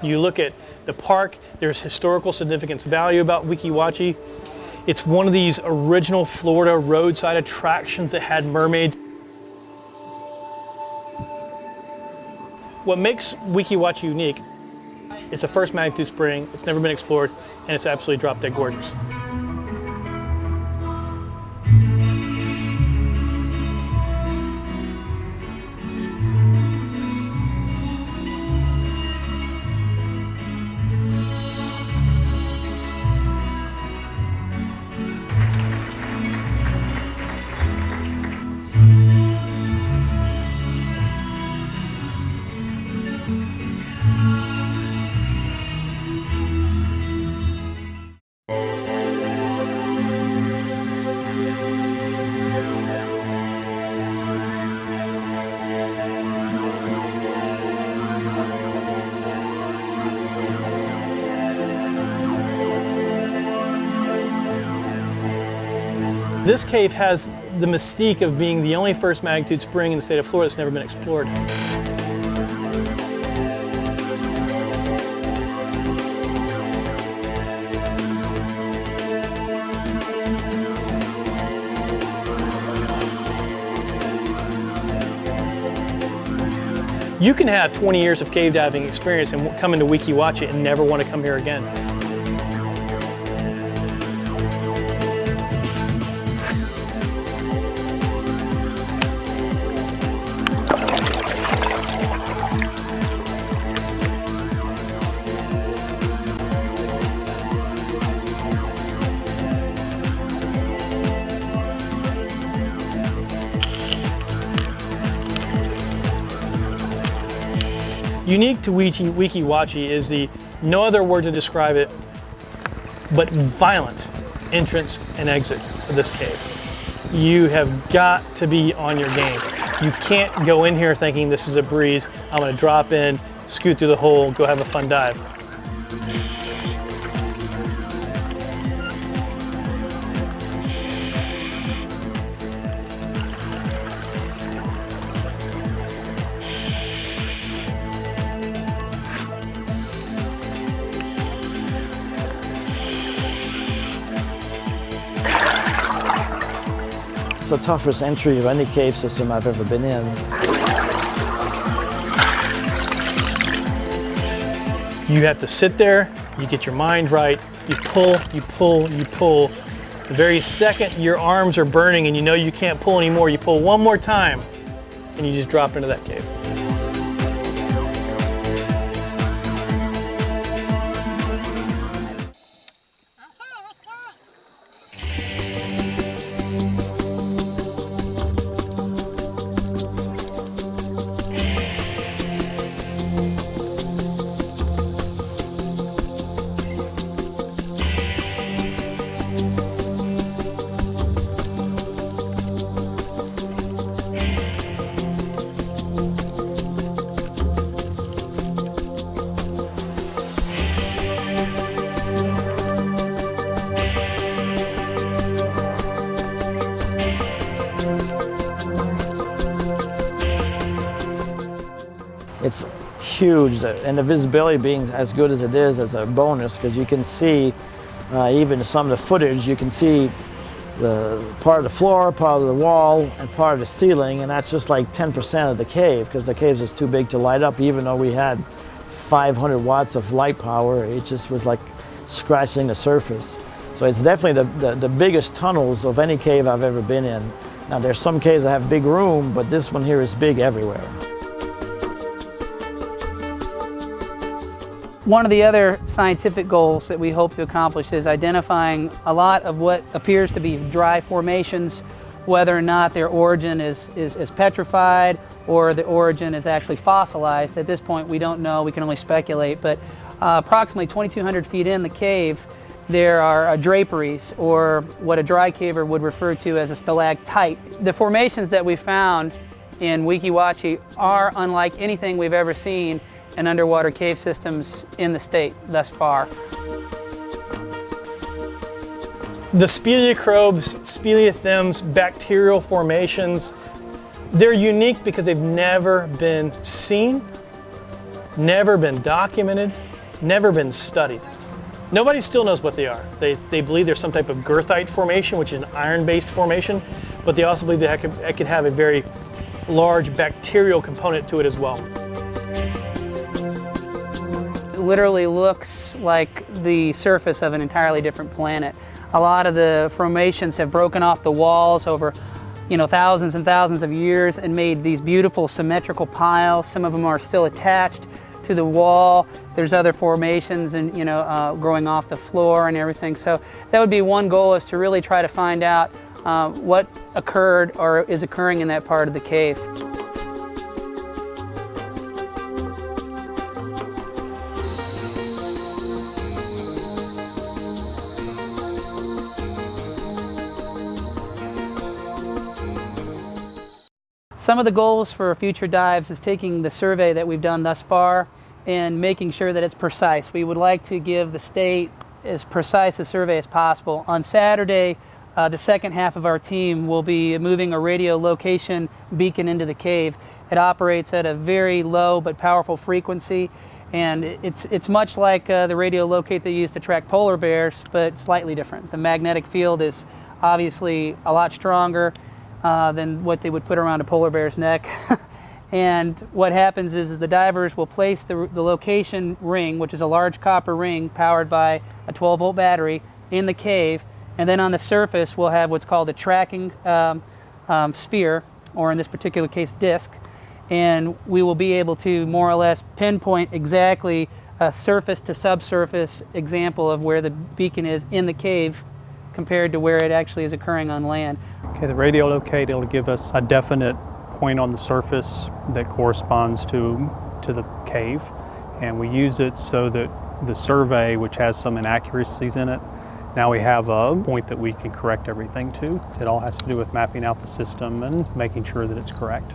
You look at the park, there's historical significance value about Weeki Wachee. It's one of these original Florida roadside attractions that had mermaids. What makes Weeki Wachee unique, it's a first magnitude spring, it's never been explored, and it's absolutely drop dead gorgeous. This cave has the mystique of being the only first magnitude spring in the state of Florida that's never been explored. You can have 20 years of cave diving experience and come into Weeki Wachee and never want to come here again. Unique to Weeki Wachee is the, no other word to describe it, but violent entrance and exit of this cave. You have got to be on your game. You can't go in here thinking this is a breeze, I'm gonna drop in, scoot through the hole, go have a fun dive. It's the toughest entry of any cave system I've ever been in. You have to sit there, you get your mind right, you pull, you pull, you pull. The very second your arms are burning and you know you can't pull anymore, you pull one more time and you just drop into that cave. It's huge, and the visibility being as good as it is a bonus, because you can see, even some of the footage, you can see the part of the floor, part of the wall, and part of the ceiling, and that's just like 10% of the cave, because the cave is too big to light up. Even though we had 500 watts of light power, it just was like scratching the surface. So it's definitely the biggest tunnels of any cave I've ever been in. Now there's some caves that have big room, but this one here is big everywhere. One of the other scientific goals that we hope to accomplish is identifying a lot of what appears to be dry formations, whether or not their origin is petrified or the origin is actually fossilized. At this point, we don't know, we can only speculate, but approximately 2,200 feet in the cave, there are draperies, or what a dry caver would refer to as a stalactite. The formations that we found in Weeki Wachee are unlike anything we've ever seen in underwater cave systems in the state thus far. The speleocrobes, speleothems, bacterial formations, they're unique because they've never been seen, never been documented, never been studied. Nobody still knows what they are. They believe there's some type of girthite formation, which is an iron-based formation, but they also believe that it could have a very large bacterial component to it as well. It literally looks like the surface of an entirely different planet. A lot of the formations have broken off the walls over thousands and thousands of years and made these beautiful symmetrical piles. Some of them are still attached to the wall. There's other formations and growing off the floor and everything. So that would be one goal, is to really try to find out what occurred or is occurring in that part of the cave. Some of the goals for future dives is taking the survey that we've done thus far and making sure that it's precise. We would like to give the state as precise a survey as possible. On Saturday, the second half of our team will be moving a radio location beacon into the cave. It operates at a very low but powerful frequency, and it's much like the radio locate they use to track polar bears, but slightly different. The magnetic field is obviously a lot stronger than what they would put around a polar bear's neck. And what happens is the divers will place the location ring, which is a large copper ring powered by a 12-volt battery, in the cave, and then on the surface we'll have what's called a tracking sphere, or in this particular case disc, and we will be able to more or less pinpoint exactly a surface to subsurface example of where the beacon is in the cave compared to where it actually is occurring on land. Okay, the radio locate, it'll give us a definite point on the surface that corresponds to the cave, and we use it so that the survey, which has some inaccuracies in it, now we have a point that we can correct everything to. It all has to do with mapping out the system and making sure that it's correct.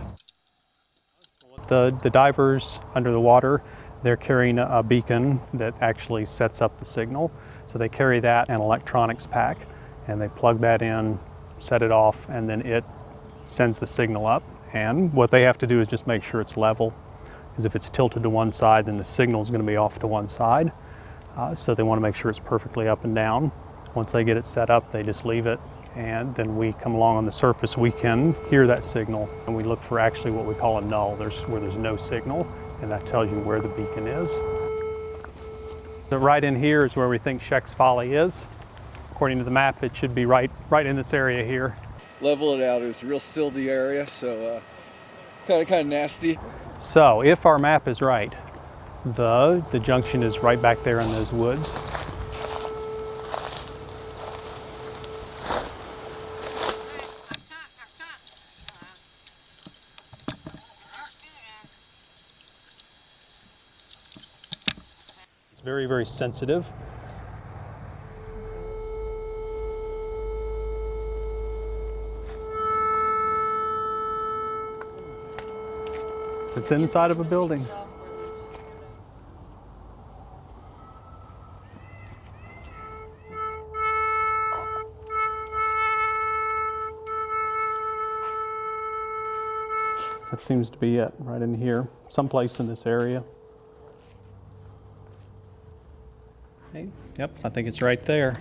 The divers under the water, they're carrying a beacon that actually sets up the signal. So they carry that and electronics pack, and they plug that in, set it off, and then it sends the signal up. And what they have to do is just make sure it's level, because if it's tilted to one side, then the signal is going to be off to one side. So they want to make sure it's perfectly up and down. Once they get it set up, they just leave it, and then we come along on the surface. We can hear that signal, and we look for actually what we call a null, where there's no signal, and that tells you where the beacon is. So right in here is where we think Scheck's Folly is. According to the map, it should be right in this area here. Level it out. It was a real silty area, so kind of nasty. So if our map is right, the junction is right back there in those woods. It's very, very sensitive. It's inside of a building. That seems to be it, right in here, someplace in this area. Okay. Yep, I think it's right there.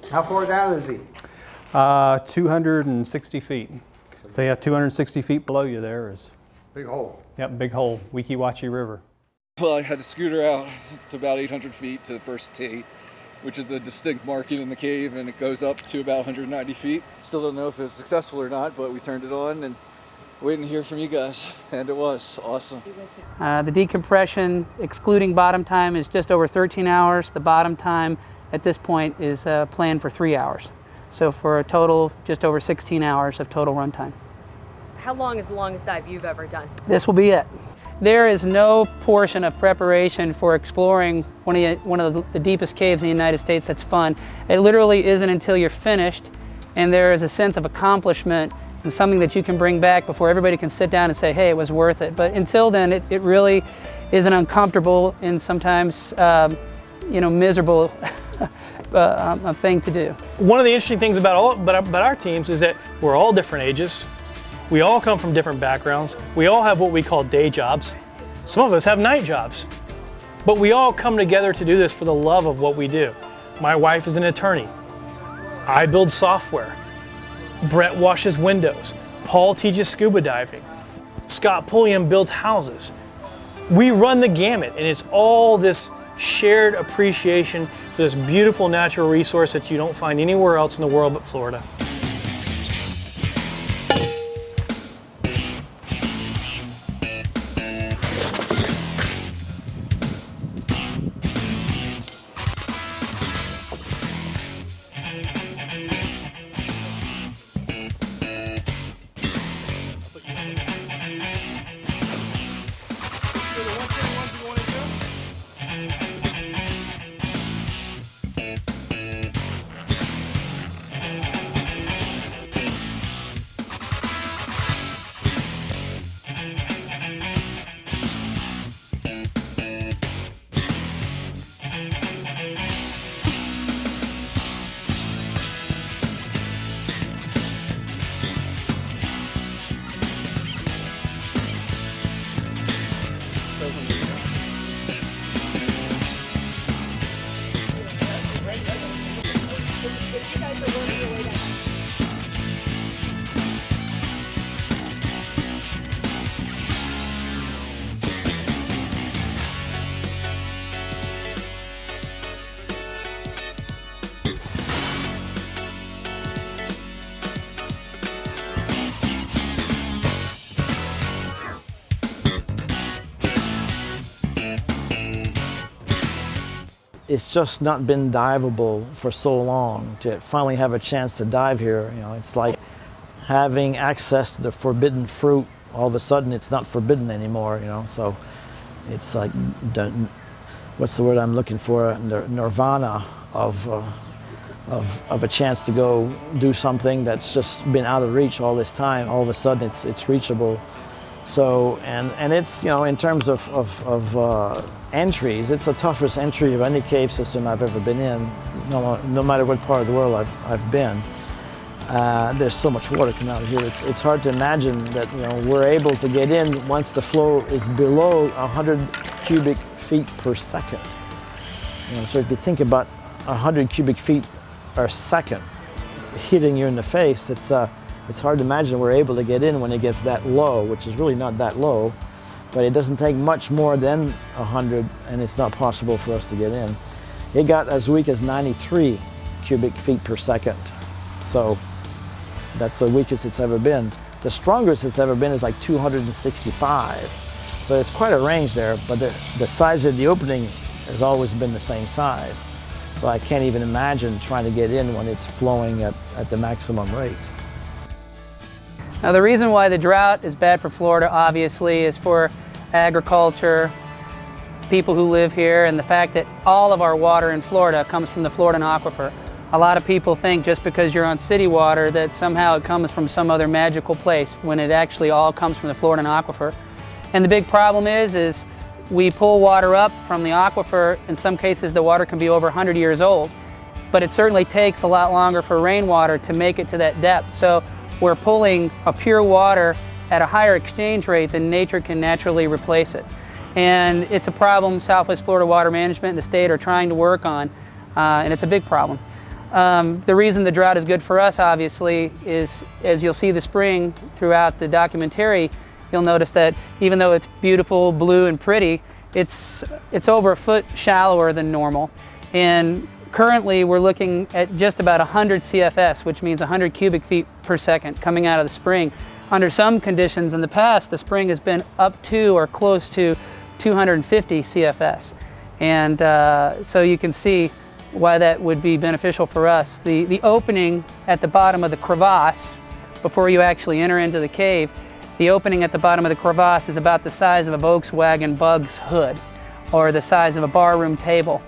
How far down is he? 260 feet. So yeah, 260 feet below you there is. Big hole. Yep, big hole, Weeki Wachee River. Well, I had to scooter out to about 800 feet to the first T, which is a distinct marking in the cave, and it goes up to about 190 feet. Still don't know if it was successful or not, but we turned it on and waiting to hear from you guys, and it was awesome. The decompression, excluding bottom time, is just over 13 hours. The bottom time at this point is planned for 3 hours. So for a total, just over 16 hours of total runtime. How long is the longest dive you've ever done? This will be it. There is no portion of preparation for exploring one of the deepest caves in the United States that's fun. It literally isn't until you're finished and there is a sense of accomplishment and something that you can bring back before everybody can sit down and say, hey, it was worth it. But until then, it really is an uncomfortable and sometimes miserable thing to do. One of the interesting things about our teams is that we're all different ages. We all come from different backgrounds. We all have what we call day jobs. Some of us have night jobs. But we all come together to do this for the love of what we do. My wife is an attorney. I build software. Brett washes windows. Paul teaches scuba diving. Scott Pulliam builds houses. We run the gamut, and it's all this shared appreciation for this beautiful natural resource that you don't find anywhere else in the world but Florida. It's just not been diveable for so long. To finally have a chance to dive here, it's like having access to the forbidden fruit. All of a sudden, it's not forbidden anymore. So it's like, what's the word I'm looking for? Nirvana of a chance to go do something that's just been out of reach all this time. All of a sudden, it's reachable. So and it's in terms of entries, it's the toughest entry of any cave system I've ever been in, no matter what part of the world I've been. There's so much water coming out of here. It's hard to imagine that we're able to get in once the flow is below 100 cubic feet per second. So if you think about 100 cubic feet per second hitting you in the face, it's hard to imagine we're able to get in when it gets that low, which is really not that low. But it doesn't take much more than 100, and it's not possible for us to get in. It got as weak as 93 cubic feet per second. So that's the weakest it's ever been. The strongest it's ever been is like 265. So it's quite a range there, but the size of the opening has always been the same size. So I can't even imagine trying to get in when it's flowing at the maximum rate. Now the reason why the drought is bad for Florida, obviously, is for agriculture, people who live here, and the fact that all of our water in Florida comes from the Floridan aquifer. A lot of people think just because you're on city water that somehow it comes from some other magical place, when it actually all comes from the Floridan aquifer. And the big problem is we pull water up from the aquifer. In some cases the water can be over 100 years old, but it certainly takes a lot longer for rainwater to make it to that depth. So we're pulling a pure water at a higher exchange rate than nature can naturally replace it. And it's a problem Southwest Florida Water Management and the state are trying to work on, and it's a big problem. The reason the drought is good for us, obviously, is as you'll see the spring throughout the documentary, you'll notice that even though it's beautiful, blue, and pretty, it's over a foot shallower than normal. And currently, we're looking at just about 100 CFS, which means 100 cubic feet per second coming out of the spring. Under some conditions in the past, the spring has been up to or close to 250 CFS. And so you can see why that would be beneficial for us. The opening at the bottom of the crevasse, before you actually enter into the cave, the opening at the bottom of the crevasse is about the size of a Volkswagen Bug's hood, or the size of a barroom table.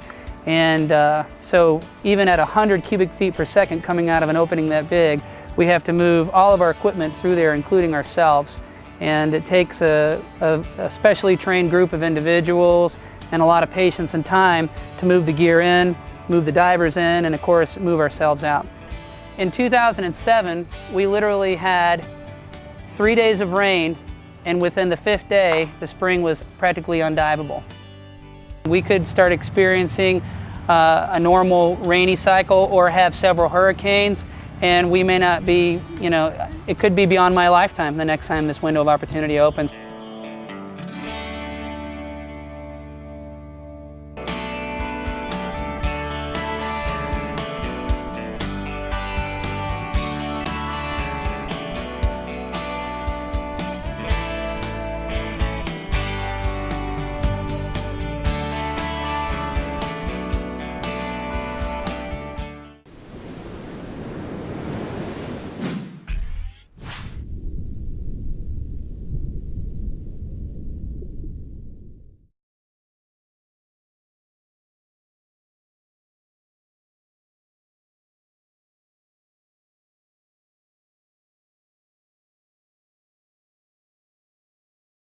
And so even at 100 cubic feet per second coming out of an opening that big, we have to move all of our equipment through there, including ourselves. And it takes a specially trained group of individuals and a lot of patience and time to move the gear in, move the divers in, and of course, move ourselves out. In 2007, we literally had 3 days of rain, and within the 5th day, the spring was practically undiveable. We could start experiencing a normal rainy cycle or have several hurricanes, and we may not be, it could be beyond my lifetime the next time this window of opportunity opens.